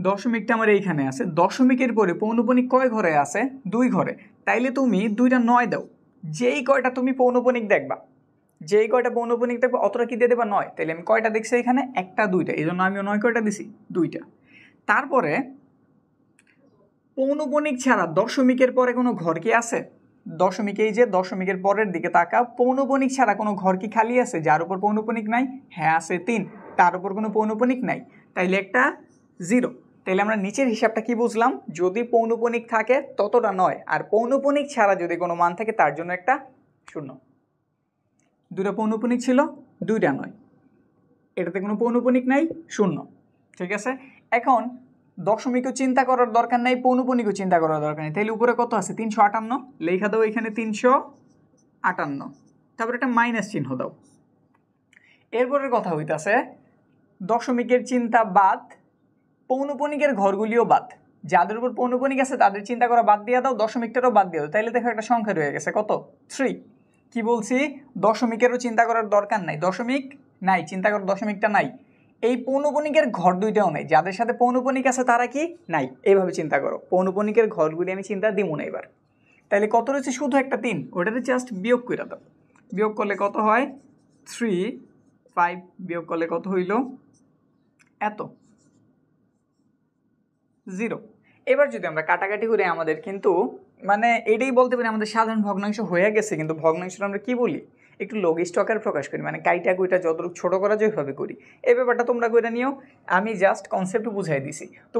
দশমিকটা আমার এইখানে আছে, দশমিকের পরে পৌনপুনিক কয় ঘরে আছে? 2 ঘরে। তাইলে তুমি 2টা 9 দাও, যেই কয়টা তুমি পৌনপুনিক দেখবা, যেই কয়টা পৌনপুনিক দেখবা অতটা কি দিয়ে দেবা? 9। তাইলে আমি কয়টা দেখছি এখানে? 1টা 2টা, এই জন্য আমিও 9 কয়টা দিছি? 2টা। তারপরে পৌনপুনিক ছাড়া দশমিকের পরে কোনো ঘর কি আছে? দশমিক, এই যে দশমিকের পরের দিকে তাকা, পৌনপুনিক ছাড়া কোনো ঘর কি খালি আছে যার উপর পৌনপুনিক নাই? হ্যাঁ আছে, 3। তার উপর কোনো পৌনপুনিক নাই, তাইলে একটা 0। তাইলে আমরা নিচের হিসাবটা কি বুঝলাম? যদি পৌনপুনিক থাকে ততটা 9, আর পৌনপুনিক ছাড়া যদি কোনো মান থাকে তার জন্য একটা 0। 2টা পৌনপুনিক ছিল, 2টা 9, এটাতে কোনো পৌনপুনিক নাই, 0। ঠিক আছে, এখন দশমিকও চিন্তা করার দরকার নাই, পৌনপুনিকও চিন্তা করার দরকার নেই। তাহলে উপরে কত আছে? 358। লেখা দাও এখানে 358, তারপর একটা মাইনাস চিহ্ন দাও। এরপরের কথা হইতাছে দশমিকের চিন্তা বাদ, পৌনপুনিকের ঘরগুলিও বাদ। যাদের উপর পৌনপুনিক আছে তাদের চিন্তা করা বাদ দিয়ে দাও, দশমিকটারও বাদ দিয়ে দাও। তাইলে দেখো একটা সংখ্যা রয়ে গেছে, কত? 3। কি বলছি? দশমিকেরও চিন্তা করার দরকার নাই, দশমিক নাই, চিন্তা করো দশমিকটা নাই। এই পৌনপুনিকের ঘর 2টাও নাই, যাদের সাথে পৌনপুনিক আছে তারা কি নাই, এইভাবে চিন্তা করো। পৌনপুনিকের ঘরগুলি আমি চিন্তা দিব না এবার। তাহলে কত রয়েছে? শুধু একটা 3, ওটাতে জাস্ট বিয়োগ করে দাও। বিয়োগ করলে কত হয়? 3, 5 বিয়োগ করলে কত হইল? এত, 0। এবার যদি আমরা কাটাকাটি করে আমাদের কিন্তু মানে এটাই বলতে পারি আমাদের সাধারণ ভগ্নাংশ হয়ে গেছে, কিন্তু ভগ্নাংশটা আমরা কি বলি? একটু লঘিষ্ঠ আকারে প্রকাশ করি, মানে কাইটা কুইটা যতটুকু ছোট করা যায় ওইভাবে করি। এই ব্যাপারটা তোমরা কইরা নিও, আমি জাস্ট কনসেপ্ট বুঝাই দিছি। তো